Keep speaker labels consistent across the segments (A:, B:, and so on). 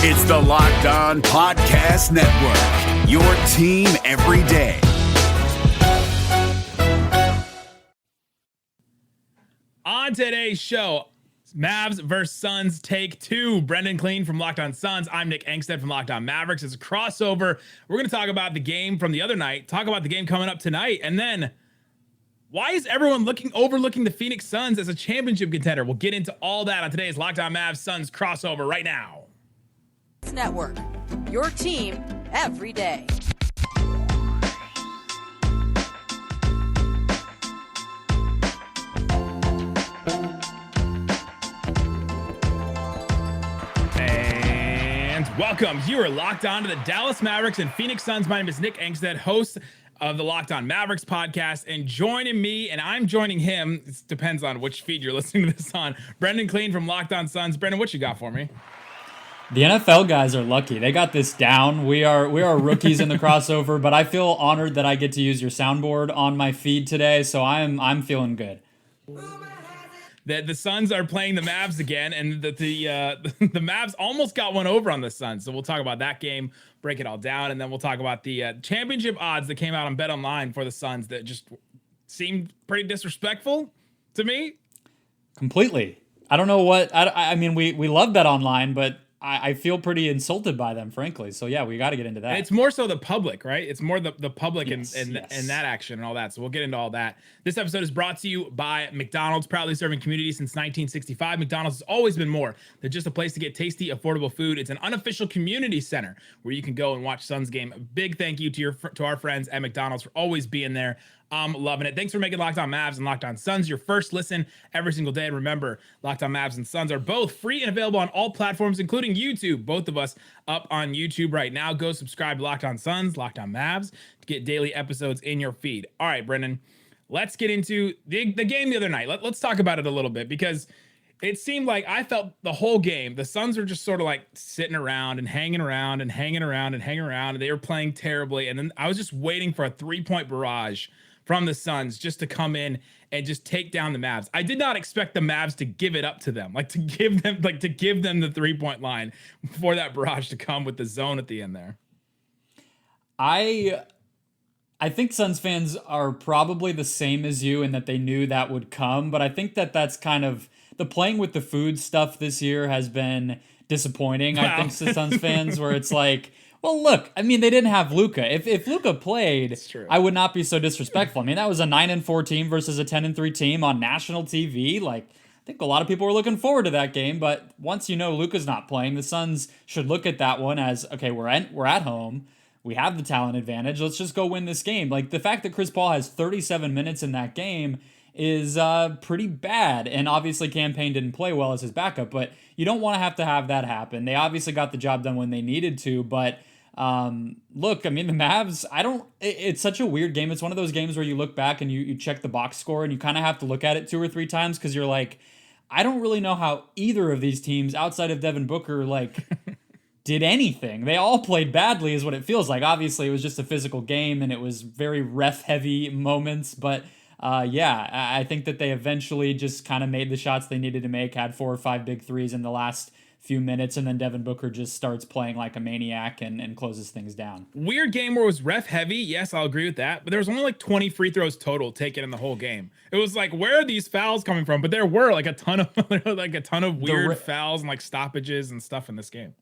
A: It's the Locked On Podcast Network, your team every day.
B: On today's show, Mavs vs. Suns take two. Brendan Clean from Locked On Suns. I'm Nick Engstead from Locked On Mavericks. It's a crossover. We're going to talk about the game from the other night, talk about the game coming up tonight, and then why is everyone overlooking the Phoenix Suns as a championship contender? We'll get into all that on today's Locked On Mavs Suns crossover right now.
C: Network, your team every day.
B: And welcome. You are locked on to the Dallas Mavericks and Phoenix Suns. My name is Nick Engstead, host of the Locked On Mavericks podcast, and joining me, and I'm joining him, it depends on which feed you're listening to this on, Brendan Clean from Locked On Suns. Brendan, what you got for me?
D: The NFL guys are lucky. They got this down. We are rookies in the crossover, but I feel honored that I get to use your soundboard on my feed today, so I'm feeling good.
B: The Suns are playing the Mavs again, and the Mavs almost got one over on the Suns. So we'll talk about that game, break it all down, and then we'll talk about the championship odds that came out on BetOnline for the Suns that just seemed pretty disrespectful to me.
D: Completely. I don't know what I mean. We love BetOnline, but I feel pretty insulted by them, frankly. So yeah, we got to get into that.
B: And it's more so the public, right? It's more the public
D: yes.
B: and that action and all that. So we'll get into all that. This episode is brought to you by McDonald's, proudly serving community since 1965. McDonald's has always been more than just a place to get tasty, affordable food. It's an unofficial community center where you can go and watch Suns game. A big thank you to our friends at McDonald's for always being there. I'm loving it. Thanks for making Locked On Mavs and Locked On Suns your first listen every single day. And remember, Locked On Mavs and Suns are both free and available on all platforms, including YouTube. Both of us up on YouTube right now. Go subscribe to Locked On Suns, Locked On Mavs to get daily episodes in your feed. All right, Brendan, let's get into the game the other night. Let's talk about it a little bit, because it seemed like I felt the whole game, the Suns were just sort of like sitting around and hanging around and hanging around and hanging around, and they were playing terribly. And then I was just waiting for a 3-point barrage from the Suns just to come in and just take down the Mavs. I did not expect the Mavs to give it up to them, to give them the 3-point line for that barrage to come with the zone at the end there.
D: I think Suns fans are probably the same as you in that they knew that would come, but I think that's kind of the playing with the food stuff this year has been disappointing. Wow. I think to Suns fans, where it's like, well, look, I mean, they didn't have Luka. If Luka played, I would not be so disrespectful. I mean, that was a 9-4 team versus a 10-3 team on national TV. I think a lot of people were looking forward to that game. But once you know Luka's not playing, the Suns should look at that one as, okay, we're at home. We have the talent advantage. Let's just go win this game. The fact that Chris Paul has 37 minutes in that game is pretty bad. And obviously Campaign didn't play well as his backup, but you don't want to have that happen. They obviously got the job done when they needed to, but look, I mean, the Mavs, it's such a weird game. It's one of those games where you look back and you check the box score and you kind of have to look at it 2 or 3 times, because you're like, I don't really know how either of these teams outside of Devin Booker, did anything. They all played badly is what it feels like. Obviously it was just a physical game and it was very ref heavy moments, but I think that they eventually just kind of made the shots they needed to make, had 4 or 5 big threes in the last few minutes, and then Devin Booker just starts playing like a maniac and closes things down.
B: Weird game where it was ref heavy. Yes, I'll agree with that. But there was only 20 free throws total taken in the whole game. It was like, where are these fouls coming from? But there were a ton of weird fouls and stoppages and stuff in this game.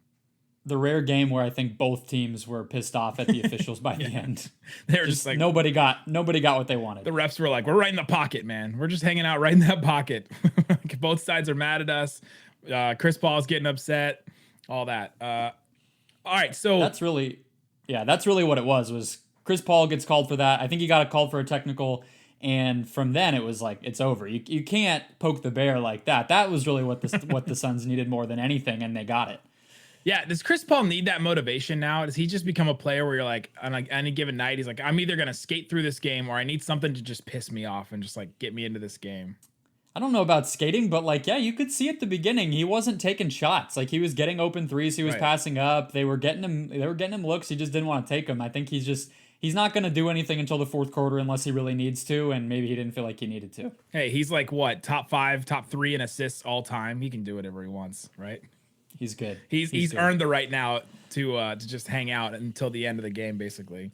D: The rare game where I think both teams were pissed off at the officials by the end.
B: They were just like,
D: nobody got what they wanted.
B: The refs were like, we're right in the pocket, man. We're just hanging out right in that pocket. Both sides are mad at us. Chris Paul's getting upset, all that. All right, so
D: that's really what it was Chris Paul gets called for that. I think he got called for a technical, and from then it was like, it's over. You can't poke the bear like that. That was really what the Suns needed more than anything, and they got it.
B: Yeah, does Chris Paul need that motivation now? Does he just become a player where you're like, on any given night, he's like, I'm either gonna skate through this game or I need something to just piss me off and just get me into this game?
D: I don't know about skating, but you could see at the beginning he wasn't taking shots. He was getting open threes, he was passing up. They were getting him looks. He just didn't want to take them. I think he's not going to do anything until the fourth quarter unless he really needs to, and maybe he didn't feel like he needed to.
B: Hey, he's top 5, top 3 in assists all time. He can do whatever he wants, right?
D: He's good.
B: He's
D: good.
B: earned the right now to just hang out until the end of the game, basically.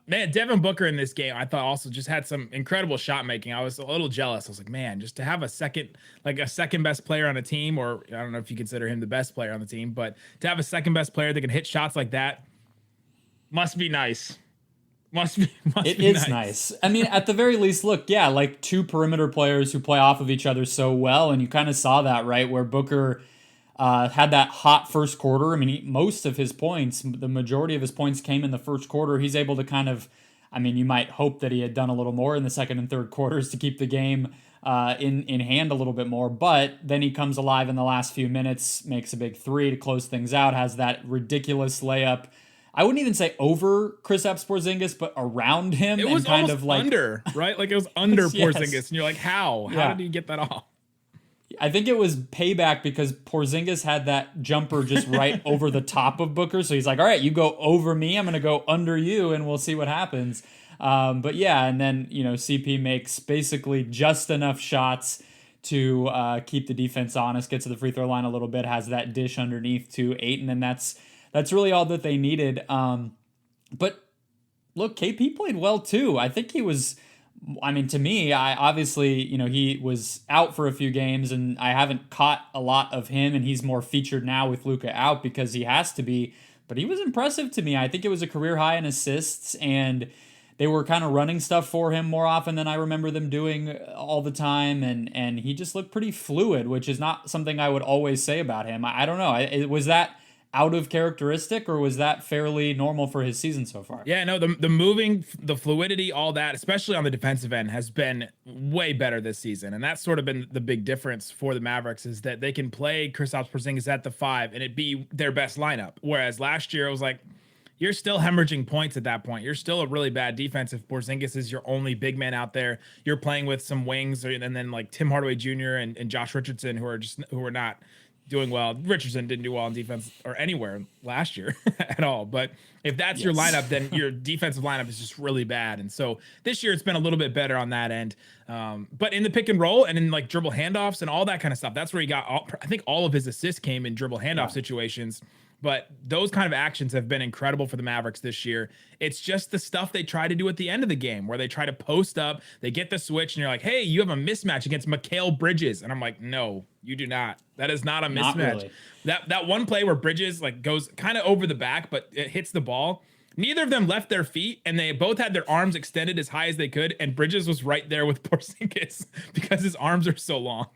B: Man, Devin Booker in this game, I thought also just had some incredible shot making. I was a little jealous. I was like, man, just to have a second best player on a team, or I don't know if you consider him the best player on the team, but to have a second best player that can hit shots like that must be nice. It
D: is nice. I mean, at the very least, look, yeah, like two perimeter players who play off of each other so well, and you kind of saw that, right, where Booker had that hot first quarter. I mean, most of his points, the majority of his points came in the first quarter. He's able to kind of, I mean, you might hope that he had done a little more in the second and third quarters to keep the game in hand a little bit more, but then he comes alive in the last few minutes, makes a big three to close things out, has that ridiculous layup. I wouldn't even say over Kristaps Porzingis, but around him.
B: It was
D: and kind
B: almost
D: of like
B: under, right? Like it was under
D: yes.
B: Porzingis, and you're like, how? How did he get that off?
D: I think it was payback because Porzingis had that jumper just right over the top of Booker. So he's like, all right, you go over me. I'm going to go under you, and we'll see what happens. But yeah, and then, CP makes basically just enough shots to keep the defense honest, get to the free throw line a little bit, has that dish underneath to Ayton, and that's really all that they needed. But look, KP played well too. I think he was, to me, he was out for a few games and I haven't caught a lot of him, and he's more featured now with Luka out because he has to be, but he was impressive to me. I think it was a career high in assists, and they were kind of running stuff for him more often than I remember them doing all the time, and he just looked pretty fluid, which is not something I would always say about him. I don't know. Was that out of characteristic, or was that fairly normal for his season so far?
B: Yeah, no, the moving, the fluidity, all that, especially on the defensive end, has been way better this season. And that's sort of been the big difference for the Mavericks, is that they can play Kristaps Porzingis at the 5 and it be their best lineup. Whereas last year it was like, you're still hemorrhaging points at that point. You're still a really bad defense if Porzingis is your only big man out there. You're playing with some wings, and then like Tim Hardaway Jr. and Josh Richardson, who are not doing well. Richardson didn't do well on defense or anywhere last year at all. But if that's your lineup, then your defensive lineup is just really bad. And so this year it's been a little bit better on that end. But in the pick and roll and in like dribble handoffs and all that kind of stuff, that's where he got I think all of his assists came in dribble handoff situations. But those kind of actions have been incredible for the Mavericks this year. It's just the stuff they try to do at the end of the game, where they try to post up, they get the switch, and you're like, hey, you have a mismatch against Mikal Bridges. And I'm like, no, you do not. That is not a mismatch. Not really. That one play where Bridges like goes kind of over the back, but it hits the ball. Neither of them left their feet, and they both had their arms extended as high as they could, and Bridges was right there with Porzingis because his arms are so long.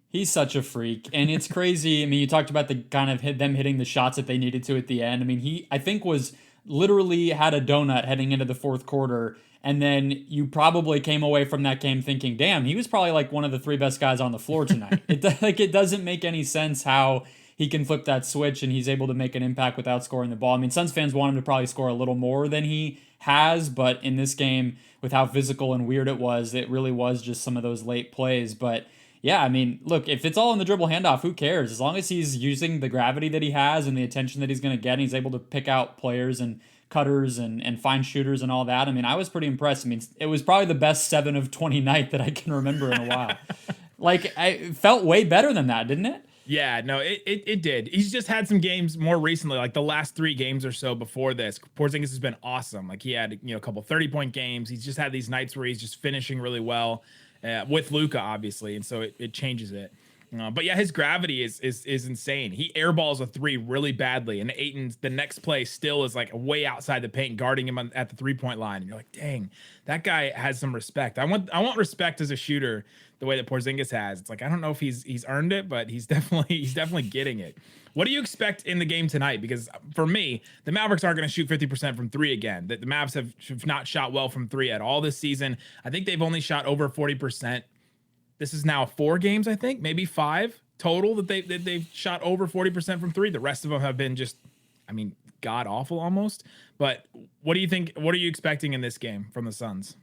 D: He's such a freak, and it's crazy. I mean, you talked about the kind of them hitting the shots that they needed to at the end. I mean, he, I think, was literally had a donut heading into the fourth quarter, and then you probably came away from that game thinking, damn, he was probably like one of the 3 best guys on the floor tonight. It doesn't make any sense how he can flip that switch and he's able to make an impact without scoring the ball. I mean, Suns fans want him to probably score a little more than he has, but in this game, with how physical and weird it really was just some of those late plays. But yeah, I mean, look, if it's all in the dribble handoff, who cares? As long as he's using the gravity that he has and the attention that he's going to get, and he's able to pick out players and cutters and find shooters and all that. I mean, I was pretty impressed. I mean, it was probably the best 7 of 20 night that I can remember in a while. Like, I felt way better than that, didn't it?
B: Yeah, no, it did. He's just had some games more recently, like the last 3 games or so before this. Porzingis has been awesome. Like, he had, a couple 30-point games. He's just had these nights where he's just finishing really well. With Luka, obviously, and so it changes it. But yeah, his gravity is insane. He airballs a 3 really badly, and Ayton's the next play still is like way outside the paint, guarding him at the 3-point line. And you're like, dang, that guy has some respect. I want respect as a shooter the way that Porzingis has. It's like, I don't know if he's earned it, but he's definitely getting it. What do you expect in the game tonight? Because for me, the Mavericks aren't going to shoot 50% from 3 again. The Mavs have not shot well from 3 at all this season. I think they've only shot over 40%. This is now 4 games, I think, maybe 5 total that they've shot over 40% from 3. The rest of them have been just, god awful almost. But what do you think? What are you expecting in this game from the Suns?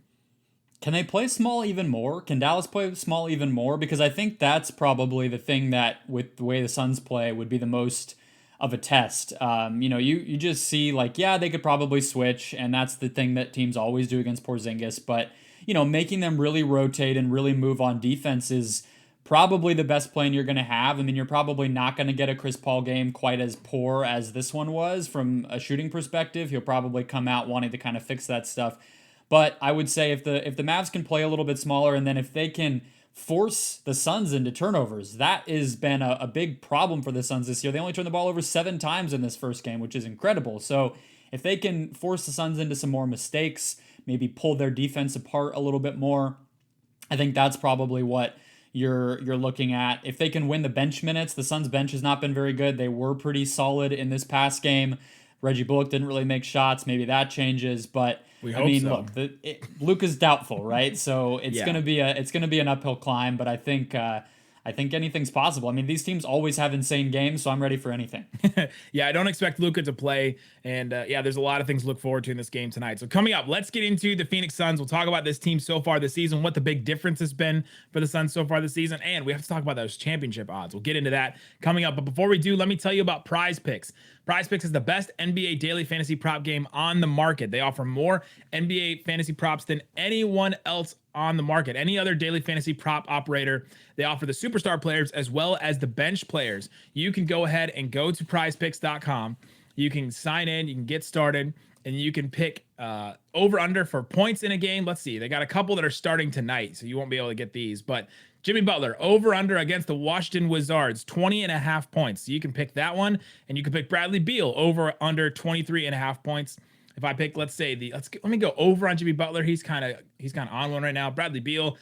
D: Can they play small even more? Can Dallas play small even more? Because I think that's probably the thing that, with the way the Suns play, would be the most of a test. You just see, like, yeah, they could probably switch, and that's the thing that teams always do against Porzingis. But, making them really rotate and really move on defense is probably the best plan you're going to have. I mean, you're probably not going to get a Chris Paul game quite as poor as this one was from a shooting perspective. He'll probably come out wanting to kind of fix that stuff. But I would say if the Mavs can play a little bit smaller, and then if they can force the Suns into turnovers, that has been a big problem for the Suns this year. They only turned the ball over 7 times in this first game, which is incredible. So if they can force the Suns into some more mistakes, maybe pull their defense apart a little bit more, I think that's probably what you're looking at. If they can win the bench minutes, the Suns bench has not been very good. They were pretty solid in this past game. Reggie Bullock didn't really make shots. Maybe that changes, but look, Luka's doubtful, right? So it's gonna be an uphill climb. But I think anything's possible. I mean, these teams always have insane games, so I'm ready for anything.
B: Yeah, I don't expect Luka to play, and there's a lot of things to look forward to in this game tonight. So coming up, let's get into the Phoenix Suns. We'll talk about this team so far this season, what the big difference has been for the Suns so far this season, and we have to talk about those championship odds. We'll get into that coming up. But before we do, let me tell you about Prize Picks. Prize Picks is the best NBA daily fantasy prop game on the market. They offer more NBA fantasy props than anyone else on the market. Any other daily fantasy prop operator, they offer the superstar players as well as the bench players. You can go ahead and go to prizepicks.com. You can sign in, you can get started, and you can pick over under for points in a game. Let's see, they got a couple that are starting tonight, so you won't be able to get these, but Jimmy Butler over under against the Washington Wizards, 20.5 points. So you can pick that one, and you can pick Bradley Beal over under 23.5 points. If I pick, let's say let me go over on Jimmy Butler. He's kind of on one right now. Bradley Beal,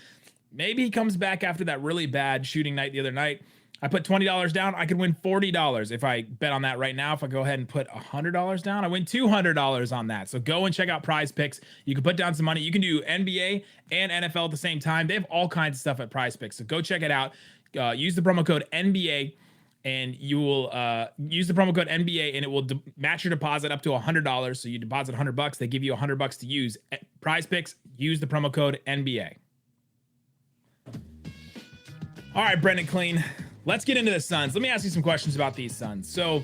B: maybe he comes back after that really bad shooting night the other night. I put $20 down. I could win $40 if I bet on that right now. If I go ahead and put $100 down, I win $200 on that. So go and check out Prize Picks. You can put down some money. You can do NBA and NFL at the same time. They have all kinds of stuff at Prize Picks. So go check it out. Use the promo code NBA, and you will use the promo code NBA, and it will match your deposit up to $100. So you deposit $100, they give you $100 to use. Prize Picks, use the promo code NBA. All right, Brendan Clean. Let's get into the Suns. Let me ask you some questions about these Suns. So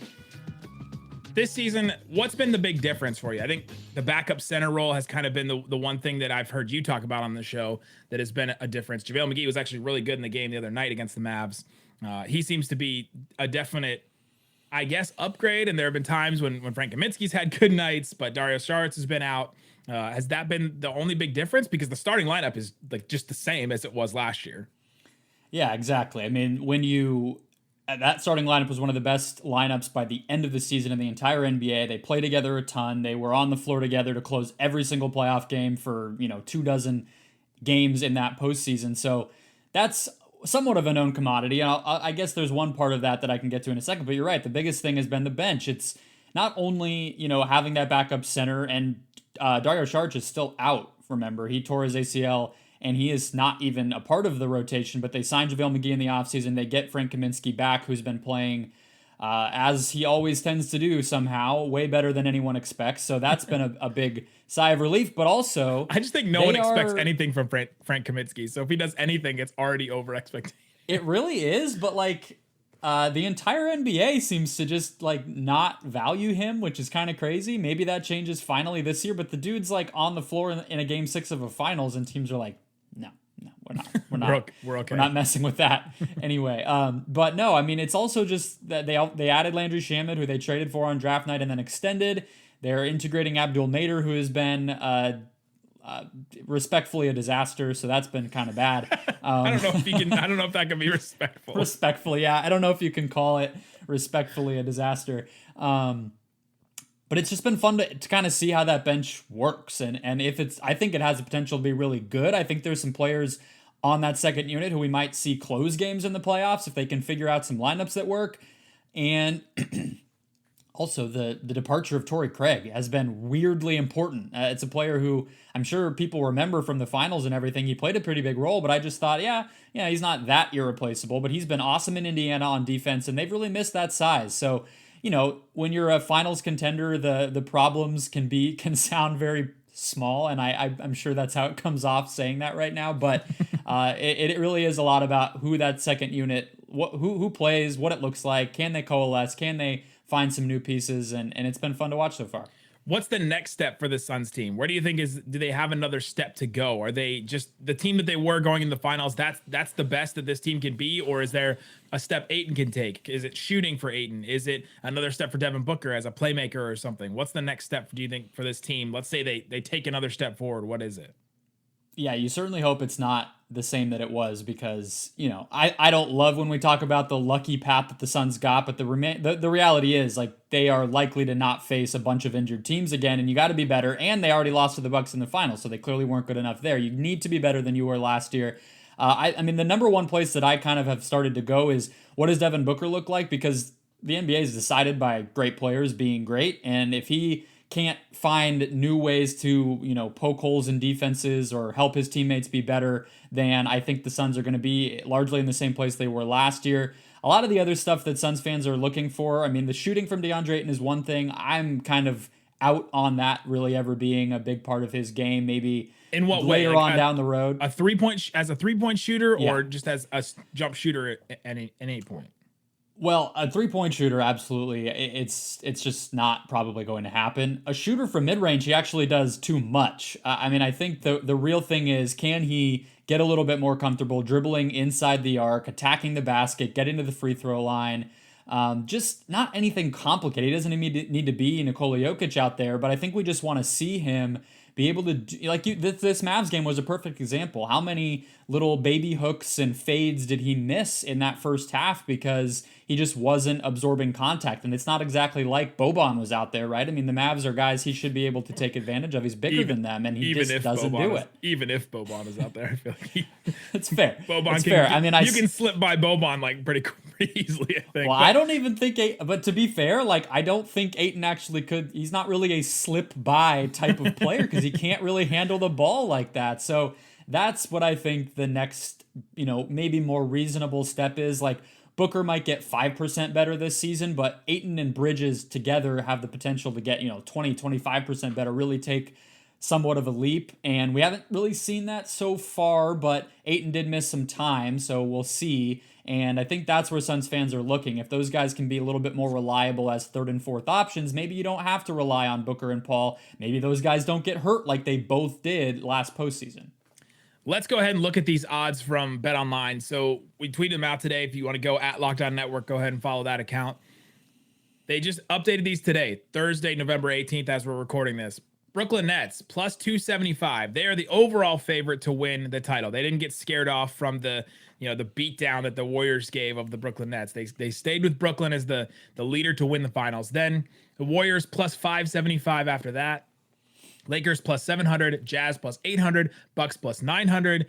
B: this season, what's been the big difference for you? I think the backup center role has kind of been the one thing that I've heard you talk about on the show that has been a difference. JaVale McGee was actually really good in the game the other night against the Mavs. He seems to be a definite, I guess, upgrade. And there have been times when Frank Kaminsky's had good nights, but Dario Saric has been out. Has that been the only big difference? Because the starting lineup is like just the same as it was last year.
D: Yeah, exactly. I mean, that starting lineup was one of the best lineups by the end of the season in the entire NBA. They play together a ton. They were on the floor together to close every single playoff game for, 24 games in that postseason. So that's somewhat of a known commodity. And I guess there's one part of that I can get to in a second, but you're right. The biggest thing has been the bench. It's not only, having that backup center, and Dario Saric is still out, remember. He tore his ACL, and he is not even a part of the rotation, but they signed JaVale McGee in the offseason. They get Frank Kaminsky back, who's been playing, as he always tends to do somehow, way better than anyone expects. So that's been a big sigh of relief, but also...
B: I just think no one expects anything from Frank Kaminsky. So if he does anything, it's already over expectation.
D: It really is, but the entire NBA seems to just not value him, which is kind of crazy. Maybe that changes finally this year, but the dude's on the floor in a game 6 of a finals, and teams are like, no, we're not.
B: We're okay.
D: We're not messing with that anyway. But no, I mean, it's also just that they added Landry Shamet, who they traded for on draft night and then extended. They're integrating Abdul Nader, who has been respectfully a disaster. So that's been kind of bad.
B: I don't know if that can be respectful.
D: Respectfully, yeah. I don't know if you can call it respectfully a disaster. But it's just been fun to kind of see how that bench works. And I think it has the potential to be really good. I think there's some players on that second unit who we might see close games in the playoffs if they can figure out some lineups that work. And also the departure of Torrey Craig has been weirdly important. It's a player who I'm sure people remember from the finals and everything. He played a pretty big role, but I just thought, he's not that irreplaceable, but he's been awesome in Indiana on defense, and they've really missed that size. So, when you're a finals contender, the problems can sound very small, and I'm sure that's how it comes off saying that right now. But it really is a lot about who that second unit, who plays, what it looks like, can they coalesce, can they find some new pieces, and it's been fun to watch so far.
B: What's the next step for the Suns team? Where do you think do they have another step to go? Are they just the team that they were going in the finals? That's the best that this team can be, or is there a step Ayton can take? Is it shooting for Ayton? Is it another step for Devin Booker as a playmaker or something? What's the next step, do you think, for this team? Let's say they take another step forward. What is it?
D: Yeah, you certainly hope it's not the same that it was, because, I don't love when we talk about the lucky path that the Suns got, but the reality is, like, they are likely to not face a bunch of injured teams again, and you got to be better, and they already lost to the Bucks in the finals, so they clearly weren't good enough there. You need to be better than you were last year. I mean, the number one place that I kind of have started to go is, what does Devin Booker look like? Because the NBA is decided by great players being great, and if he can't find new ways to, poke holes in defenses or help his teammates be better, then I think the Suns are going to be largely in the same place they were last year. A lot of the other stuff that Suns fans are looking for, I mean, the shooting from DeAndre Ayton is one thing. I'm kind of out on that really ever being a big part of his game. Maybe
B: in what
D: later
B: way? Like
D: on down the road.
B: As a 3-point shooter, or just as a jump shooter at any point?
D: Well, a 3-point shooter, absolutely. It's just not probably going to happen. A shooter from mid-range, he actually does too much. I mean, I think the real thing is, can he get a little bit more comfortable dribbling inside the arc, attacking the basket, getting to the free throw line? Just not anything complicated. He doesn't need to be Nikola Jokic out there, but I think we just want to see him be able to, this Mavs game was a perfect example. How many little baby hooks and fades did he miss in that first half because he just wasn't absorbing contact? And it's not exactly like Boban was out there, right? I mean, the Mavs are guys he should be able to take advantage of. He's bigger than them, and he just doesn't do it.
B: Even if Boban is out there, I feel like
D: it's fair.
B: Boban
D: it's fair. I mean,
B: you can slip by Boban like pretty easily, I think.
D: Well, I don't even think, but to be fair, like, I don't think Ayton actually could. He's not really a slip by type of player because he can't really handle the ball like that. So that's what I think the next, maybe more reasonable step is. Like, Booker might get 5% better this season, but Ayton and Bridges together have the potential to get, 20, 25% better, really take somewhat of a leap. And we haven't really seen that so far, but Ayton did miss some time, so we'll see. And I think that's where Suns fans are looking. If those guys can be a little bit more reliable as third and fourth options, maybe you don't have to rely on Booker and Paul. Maybe those guys don't get hurt like they both did last postseason.
B: Let's go ahead and look at these odds from BetOnline. So we tweeted them out today. If you want to go at Lockdown Network, go ahead and follow that account. They just updated these today, Thursday, November 18th, as we're recording this. Brooklyn Nets, plus 275. They are the overall favorite to win the title. They didn't get scared off from the beatdown that the Warriors gave of the Brooklyn Nets. They stayed with Brooklyn as the leader to win the finals. Then the Warriors plus 575 after that. Lakers plus 700, Jazz plus 800, Bucks plus 900,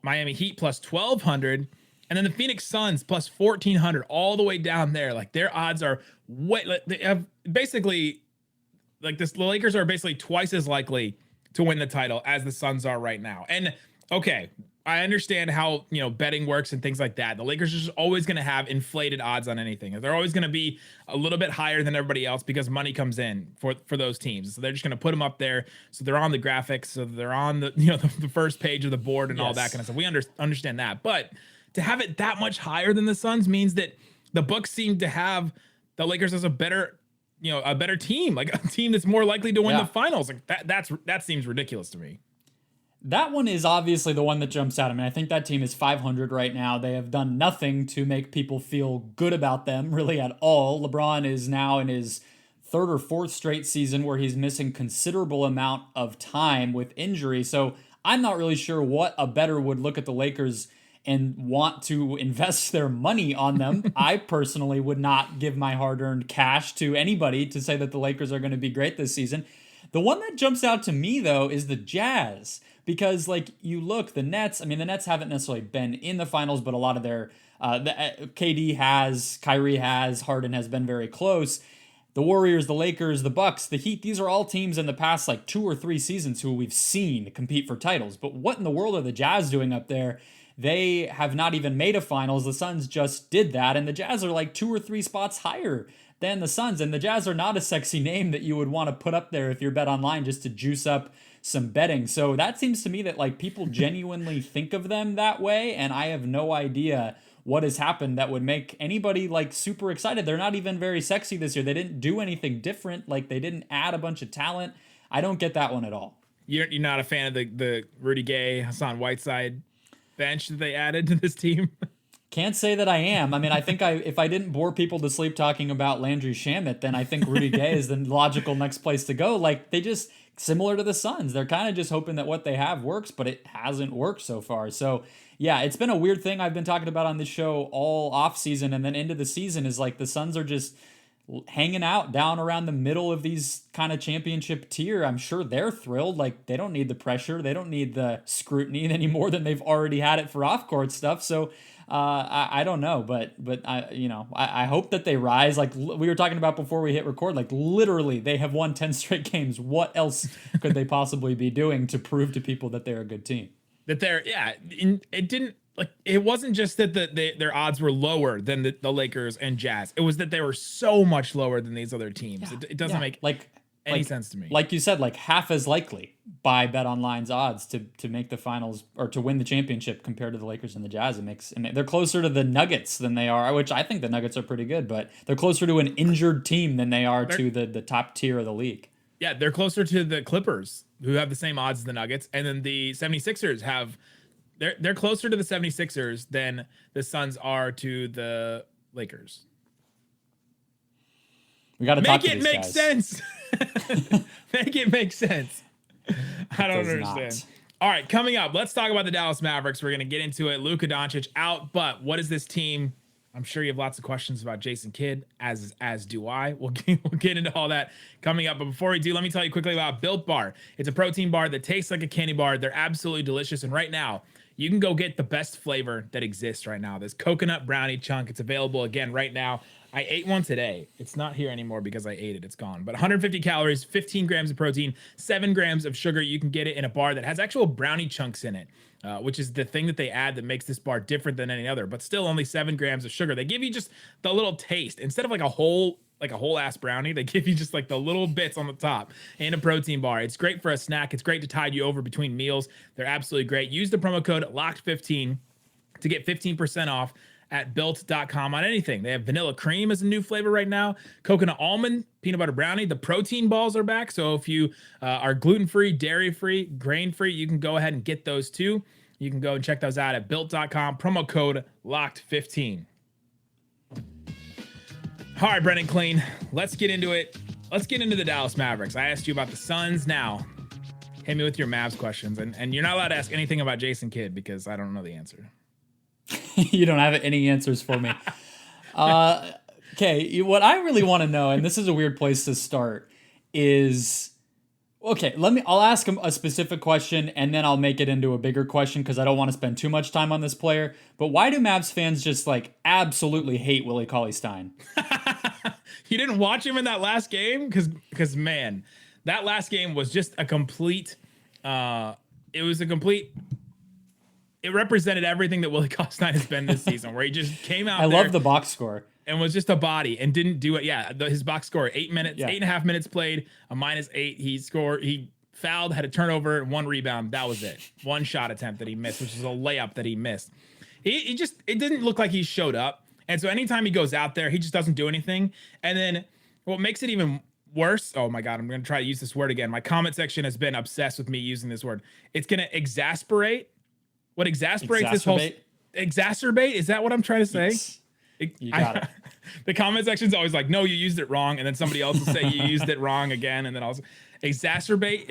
B: Miami Heat plus 1,200, and then the Phoenix Suns plus 1,400, all the way down there. Like, their odds are they have basically, like, the Lakers are basically twice as likely to win the title as the Suns are right now. And okay, I understand how, betting works and things like that. The Lakers are just always going to have inflated odds on anything. They're always going to be a little bit higher than everybody else because money comes in for those teams. So they're just going to put them up there. So they're on the graphics. So they're on the, the first page of the board and all that kind of stuff. We understand that. But to have it that much higher than the Suns means that the Bucks seem to have the Lakers as a better team, like a team that's more likely to win the finals. Like that seems ridiculous to me.
D: That one is obviously the one that jumps out. I mean, I think that team is 500 right now. They have done nothing to make people feel good about them really at all. LeBron is now in his third or fourth straight season where he's missing considerable amount of time with injury. So I'm not really sure what a bettor would look at the Lakers and want to invest their money on them. I personally would not give my hard-earned cash to anybody to say that the Lakers are going to be great this season. The one that jumps out to me, though, is the Jazz. Because, like, you look, the Nets haven't necessarily been in the finals, but a lot of their, KD has, Kyrie has, Harden has been very close. The Warriors, the Lakers, the Bucks, the Heat, these are all teams in the past, 2 or 3 seasons who we've seen compete for titles. But what in the world are the Jazz doing up there? They have not even made a finals. The Suns just did that, and the Jazz are 2 or 3 spots higher than the Suns. And the Jazz are not a sexy name that you would want to put up there if you're BetOnline just to juice up some betting. So that seems to me that people genuinely think of them that way, and I have no idea what has happened that would make anybody like super excited. They're not even very sexy this year. They didn't do anything different. Like they didn't add a bunch of talent. I don't get that one at all.
B: You're not a fan of the Rudy Gay, Hassan Whiteside bench that they added to this team?
D: Can't say that I am. I mean, I think if I didn't bore people to sleep talking about Landry Shamet, then I think Rudy Gay is the logical next place to go. Like they just, similar to the Suns, they're kind of just hoping that what they have works, but it hasn't worked so far. So yeah, it's been a weird thing I've been talking about on this show all off season and then into the season is like the Suns are just hanging out down around the middle of these kind of championship tier. I'm sure they're thrilled. Like they don't need the pressure. They don't need the scrutiny any more than they've already had it for off-court stuff. So I don't know, but I hope that they rise. Like we were talking about before we hit record, like literally they have won 10 straight games. What else could they possibly be doing to prove to people that they're a good team?
B: That it wasn't just that their odds were lower than the Lakers and Jazz. It was that they were so much lower than these other teams. Yeah, it doesn't make any sense to me.
D: Like you said, like half as likely by BetOnline's odds to make the finals or to win the championship compared to the Lakers and the Jazz. They're closer to the Nuggets than they are, which I think the Nuggets are pretty good, but they're closer to an injured team than they are to the top tier of the league.
B: Yeah, they're closer to the Clippers, who have the same odds as the Nuggets, and then the 76ers have they're closer to the 76ers than the Suns are to the Lakers.
D: We got to talk to these
B: guys.
D: Sense.
B: Make it make sense. I don't understand. All right, coming up, let's talk about the Dallas Mavericks. We're going to get into it. Luka Doncic out, but what is this team? I'm sure you have lots of questions about Jason Kidd, as do I. We'll get into all that coming up. But before we do, let me tell you quickly about Built Bar. It's a protein bar that tastes like a candy bar. They're absolutely delicious. And right now, you can go get the best flavor that exists right now. This coconut brownie chunk. It's available again right now. I ate one today. It's not here anymore because I ate it. It's gone. But 150 calories, 15 grams of protein, 7 grams of sugar. You can get it in a bar that has actual brownie chunks in it, which is the thing that they add that makes this bar different than any other, but still only 7 grams of sugar. They give you just the little taste. Instead of like a whole ass brownie, they give you just like the little bits on the top in a protein bar. It's great for a snack. It's great to tide you over between meals. They're absolutely great. Use the promo code LOCKED15 to get 15% off at built.com on anything. They have vanilla cream as a new flavor right now, coconut almond, peanut butter brownie. The protein balls are back. So if you are gluten-free, dairy-free, grain-free, you can go ahead and get those too. You can go and check those out at built.com, promo code LOCKED15. All right, Brendan Clean, let's get into it. Let's get into the Dallas Mavericks. I asked you about the Suns. Now, hit me with your Mavs questions. And you're not allowed to ask anything about Jason Kidd because I don't know the answer.
D: You don't have any answers for me. Okay, what I really want to know, and this is a weird place to start, is... Okay, I'll ask him a specific question, and then I'll make it into a bigger question because I don't want to spend too much time on this player. But why do Mavs fans just, like, absolutely hate Willie Cauley-Stein?
B: You didn't watch him in that last game? Because man, that last game was just a complete... It represented everything that Willie Cauley-Stein has been this season, where he just came out
D: I love the box score.
B: And was just a body and didn't do it. Yeah, his box score, 8 minutes, 8.5 minutes played, a -8. He fouled, had a turnover, 1 rebound. That was it. 1 shot attempt that he missed, which is a layup that he missed. It didn't look like he showed up. And so anytime he goes out there, he just doesn't do anything. And then what makes it even worse, oh my God, I'm going to try to use this word again. My comment section has been obsessed with me using this word. It's going to exasperate. What exasperates this whole... Exacerbate? Is that what I'm trying to say?
D: Yes. You got it.
B: The comment section's always like, no, you used it wrong. And then somebody else will say you used it wrong again. And then also it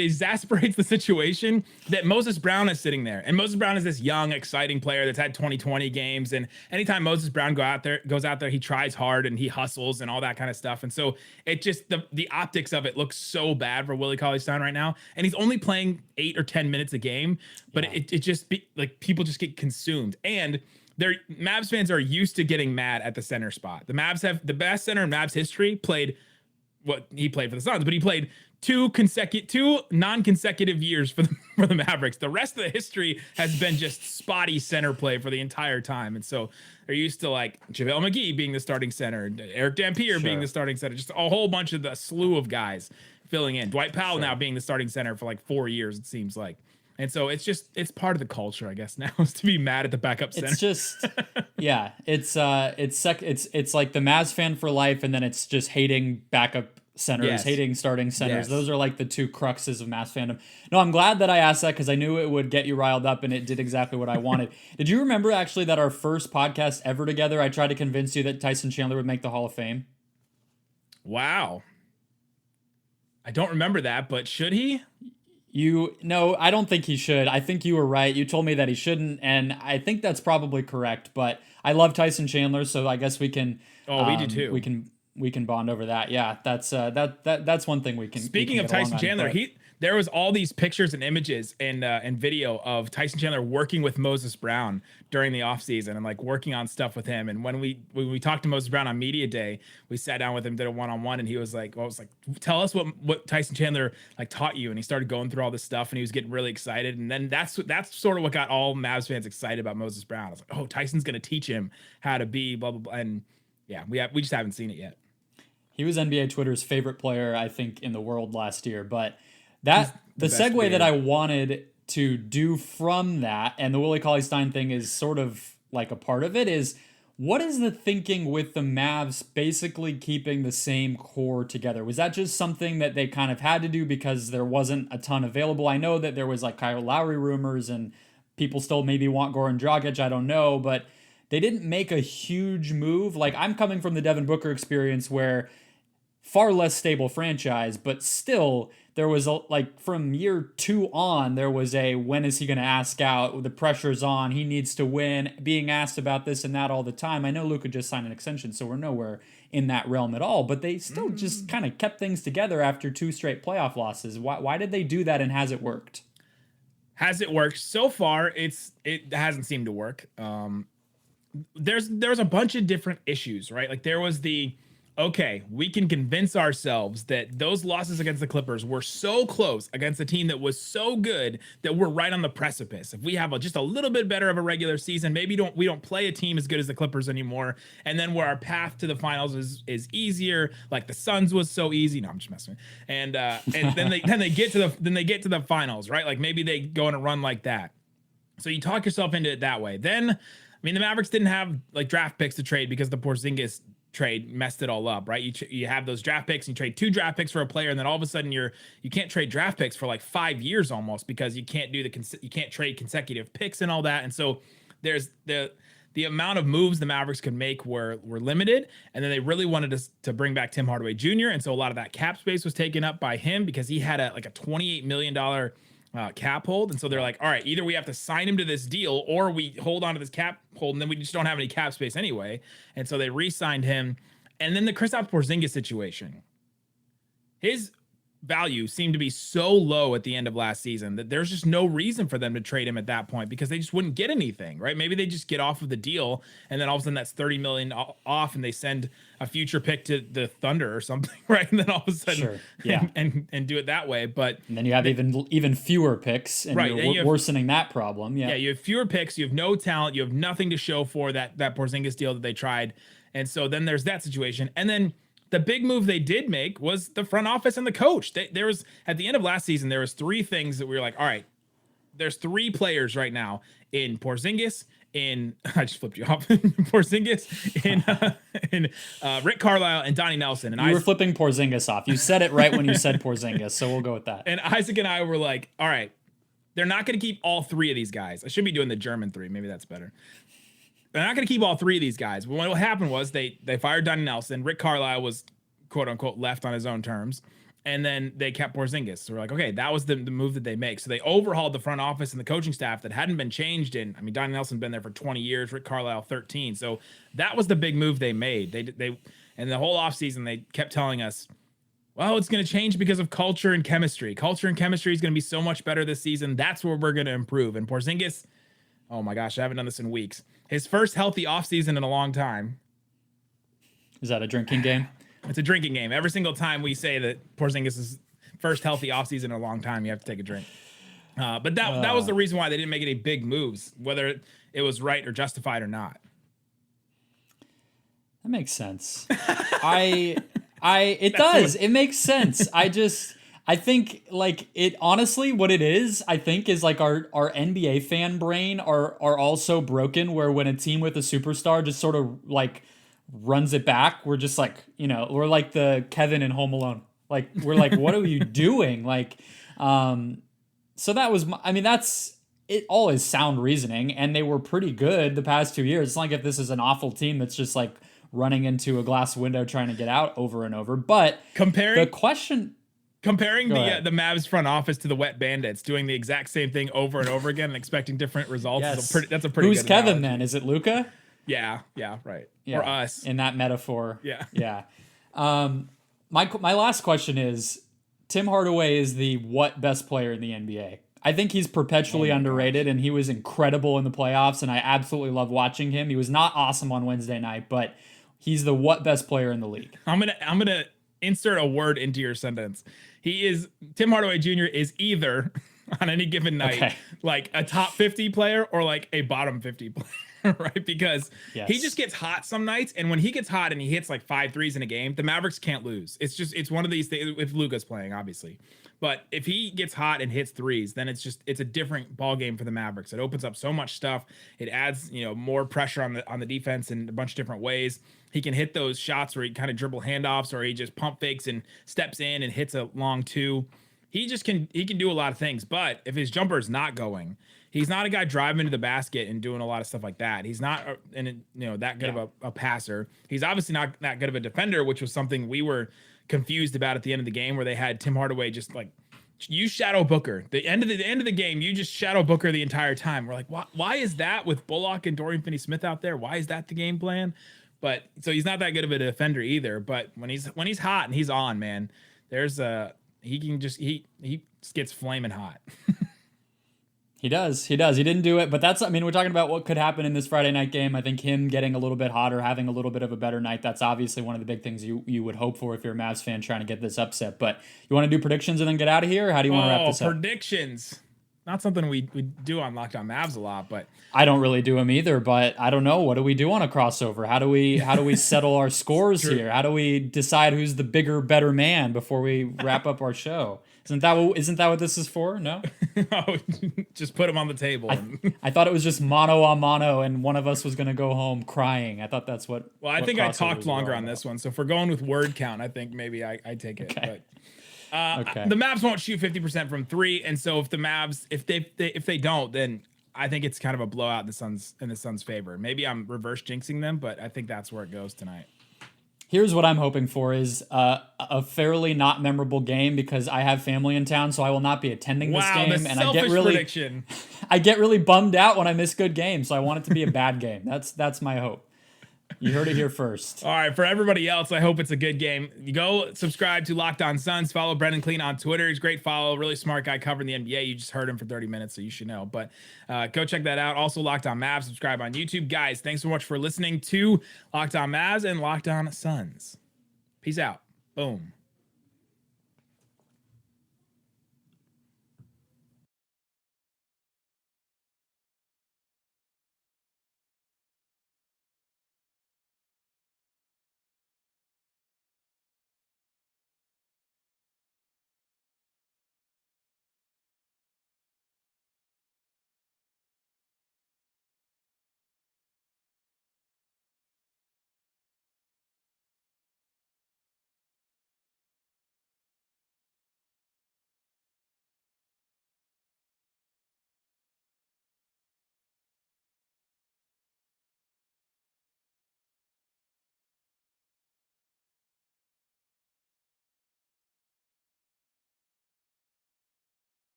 B: exasperates the situation that Moses Brown is sitting there. And Moses Brown is this young, exciting player that's had 2020 games. And anytime Moses Brown goes out there, he tries hard and he hustles and all that kind of stuff. And so it just, the optics of it looks so bad for Willie Cauley-Stein right now. And he's only playing 8 or 10 minutes a game, but it just people just get consumed. And Mavs fans are used to getting mad at the center spot. The Mavs have the best center in Mavs history. He played for the Suns, but he played 2 non-consecutive years for the Mavericks. The rest of the history has been just spotty center play for the entire time. And so they're used to like JaVale McGee being the starting center, Eric Dampier being the starting center, just a whole bunch of the slew of guys filling in. Dwight Powell now being the starting center for like 4 years, it seems like. And so it's part of the culture, I guess, now is to be mad at the backup center.
D: It's just, yeah, it's like the Mavs fan for life, and then it's just hating backup centers,
B: Yes.
D: hating starting centers.
B: Yes.
D: Those are like the two cruxes of Mavs fandom. No, I'm glad that I asked that because I knew it would get you riled up, and it did exactly what I wanted. Did you remember actually that our first podcast ever together, I tried to convince you that Tyson Chandler would make the Hall of Fame?
B: Wow. I don't remember that, but should he?
D: No, I don't think he should. I think you were right. You told me that he shouldn't, and I think that's probably correct. But I love Tyson Chandler, so I guess we can.
B: Oh, we do too.
D: We can bond over that. Yeah, that's that's one thing we can.
B: Speaking of Tyson Chandler, there was all these pictures and images and video of Tyson Chandler working with Moses Brown during the offseason and like working on stuff with him. And when we talked to Moses Brown on media day, we sat down with him, did a one-on-one, and he was like, tell us what Tyson Chandler like taught you. And he started going through all this stuff and he was getting really excited. And then that's sort of what got all Mavs fans excited about Moses Brown. I was like, oh, Tyson's going to teach him how to be blah, blah, blah. And yeah, we just haven't seen it yet.
D: He was NBA Twitter's favorite player, I think, in the world last year. But the segue
B: player
D: that I wanted to do from that, and the Willie Cauley-Stein thing is sort of like a part of it, is what is the thinking with the Mavs basically keeping the same core together? Was that just something that they kind of had to do because there wasn't a ton available? I know that there was like Kyle Lowry rumors and people still maybe want Goran Dragic, I don't know, but they didn't make a huge move. Like, I'm coming from the Devin Booker experience where far less stable franchise, but still there was from year 2 on, there was when is he going to ask out? The pressure's on. He needs to win, being asked about this and that all the time. I know Luka just signed an extension, so we're nowhere in that realm at all, but they still just kind of kept things together after 2 straight playoff losses. Why did they do that, and has it worked?
B: Has it worked? So far, it hasn't seemed to work. There's a bunch of different issues, right? Like there was okay, we can convince ourselves that those losses against the Clippers were so close against a team that was so good that we're right on the precipice. If we have just a little bit better of a regular season, maybe we don't play a team as good as the Clippers anymore, and then where our path to the finals is easier, like the Suns was so easy. No, I'm just messing. And then they get to the finals, right? Like maybe they go on a run like that. So you talk yourself into it that way. Then, I mean, the Mavericks didn't have like draft picks to trade because the Porzingis trade messed it all up, right? You have those draft picks, and you trade 2 draft picks for a player, and then all of a sudden you can't trade draft picks for like 5 years almost because you can't trade consecutive picks and all that. And so there's the amount of moves the Mavericks could make were limited, and then they really wanted to bring back Tim Hardaway Jr., and so a lot of that cap space was taken up by him because he had a $28 million cap hold. And so they're like, all right, either we have to sign him to this deal or we hold on to this cap hold, and then we just don't have any cap space anyway. And so they re-signed him. And then the Kristaps Porzingis situation, his value seemed to be so low at the end of last season that there's just no reason for them to trade him at that point because they just wouldn't get anything, right? Maybe they just get off of the deal, and then all of a sudden that's $30 million off, and they send a future pick to the Thunder or something, right? And then all of a sudden,
D: sure. Yeah,
B: and do it that way. But
D: and then you have even fewer picks, and
B: right,
D: you're worsening that problem. Yeah,
B: you have fewer picks, you have no talent, you have nothing to show for that Porzingis deal that they tried, and so then there's that situation, and then. The big move they did make was the front office and the coach. There was, at the end of last season, there was 3 things that we were like, all right, there's 3 players right now in Porzingis, I just flipped you off, Porzingis, in Rick Carlisle and Donnie Nelson. And
D: you were flipping Porzingis off. You said it right when you said Porzingis, so we'll go with that.
B: And Isaac and I were like, all right, they're not going to keep all 3 of these guys. I should be doing the German 3. Maybe that's better. They're not going to keep all 3 of these guys. But what happened was they fired Donnie Nelson. Rick Carlisle was, quote unquote, left on his own terms. And then they kept Porzingis. So we're like, okay, that was the move that they make. So they overhauled the front office and the coaching staff that hadn't been changed in. I mean, Donnie Nelson been there for 20 years, Rick Carlisle 13. So that was the big move they made. They and the whole offseason, they kept telling us, well, it's going to change because of culture and chemistry. Culture and chemistry is going to be so much better this season. That's where we're going to improve. And Porzingis, oh my gosh, I haven't done this in weeks. His first healthy offseason in a long time.
D: Is that a drinking game?
B: It's a drinking game. Every single time we say that Porzingis is first healthy offseason in a long time, you have to take a drink. But that was the reason why they didn't make any big moves, whether it was right or justified or not.
D: That makes sense. It does. It makes sense. I think like it honestly what it is, I think is like our NBA fan brain are all so broken where when a team with a superstar just sort of like runs it back, we're just like, we're like the Kevin in Home Alone. Like we're like, what are you doing? Like so that was that's it all is sound reasoning, and they were pretty good the past 2 years. It's not like if this is an awful team that's just like running into a glass window trying to get out over and over. But
B: comparing
D: the
B: the Mavs front office to the Wet Bandits, doing the exact same thing over and over again and expecting different results.
D: Yes.
B: That's a pretty
D: Who's
B: good
D: Kevin
B: analogy.
D: then? Is it Luka?
B: Yeah, right.
D: Yeah,
B: or us.
D: in that metaphor.
B: Yeah.
D: Yeah. My last question is, Tim Hardaway is the what best player in the NBA? I think he's perpetually underrated, and he was incredible in the playoffs, and I absolutely love watching him. He was not awesome on Wednesday night, but he's the what best player in the league.
B: I'm gonna insert a word into your sentence. Tim Hardaway Jr. is either on any given night like a top 50 player or like a bottom 50 player, right? Because he just gets hot some nights, and when he gets hot and he hits like 5 threes in a game, the Mavericks can't lose. It's one of these things if Luka's playing, obviously. But if he gets hot and hits threes, then it's a different ball game for the Mavericks. It opens up so much stuff. It adds, more pressure on the defense in a bunch of different ways. He can hit those shots where he kind of dribble handoffs, or he just pump fakes and steps in and hits a long 2. He can do a lot of things. But if his jumper is not going, he's not a guy driving to the basket and doing a lot of stuff like that. He's not that good of a passer. He's obviously not that good of a defender, which was something we were confused about at the end of the game, where they had Tim Hardaway just like, you shadow Booker. The end of the game, you just shadow Booker the entire time. We're like, why is that with Bullock and Dorian Finney-Smith out there? Why is that the game plan? But so he's not that good of a defender either. But when he's hot and he's on, man, he gets flaming hot.
D: He does. He didn't do it, but we're talking about what could happen in this Friday night game. I think him getting a little bit hotter, having a little bit of a better night, that's obviously one of the big things you would hope for if you're a Mavs fan trying to get this upset. But you want to do predictions and then get out of here? Or how do you want to wrap this up?
B: Predictions. Not something we do on Locked On Mavs a lot, but
D: I don't really do them either, but I don't know. What do we do on a crossover? How do we settle our scores here? How do we decide who's the bigger, better man before we wrap up our show? Isn't that what this is for? No?
B: Just put them on the table.
D: I thought it was just mano a mano, and one of us was going to go home crying. I thought that's what.
B: Well, I think I talked longer on this one, so if we're going with word count, I think maybe I take it.
D: Okay.
B: But the Mavs won't shoot 50% from 3, and so if the Mavs if they don't, then I think it's kind of a blowout in the Suns' favor. Maybe I'm reverse jinxing them, but I think that's where it goes tonight.
D: Here's what I'm hoping for is a fairly not memorable game, because I have family in town, so I will not be attending this game.
B: And I
D: get really bummed out when I miss good games, so I want it to be a bad game. That's my hope. You heard it here first.
B: All right, for everybody else, I hope it's a good game. You go subscribe to Locked On Suns. Follow Brendan Clean on Twitter. He's a great follow. Really smart guy covering the NBA. You just heard him for 30 minutes, so you should know. But go check that out. Also, Locked On Mavs. Subscribe on YouTube. Guys, thanks so much for listening to Locked On Mavs and Locked On Suns. Peace out. Boom.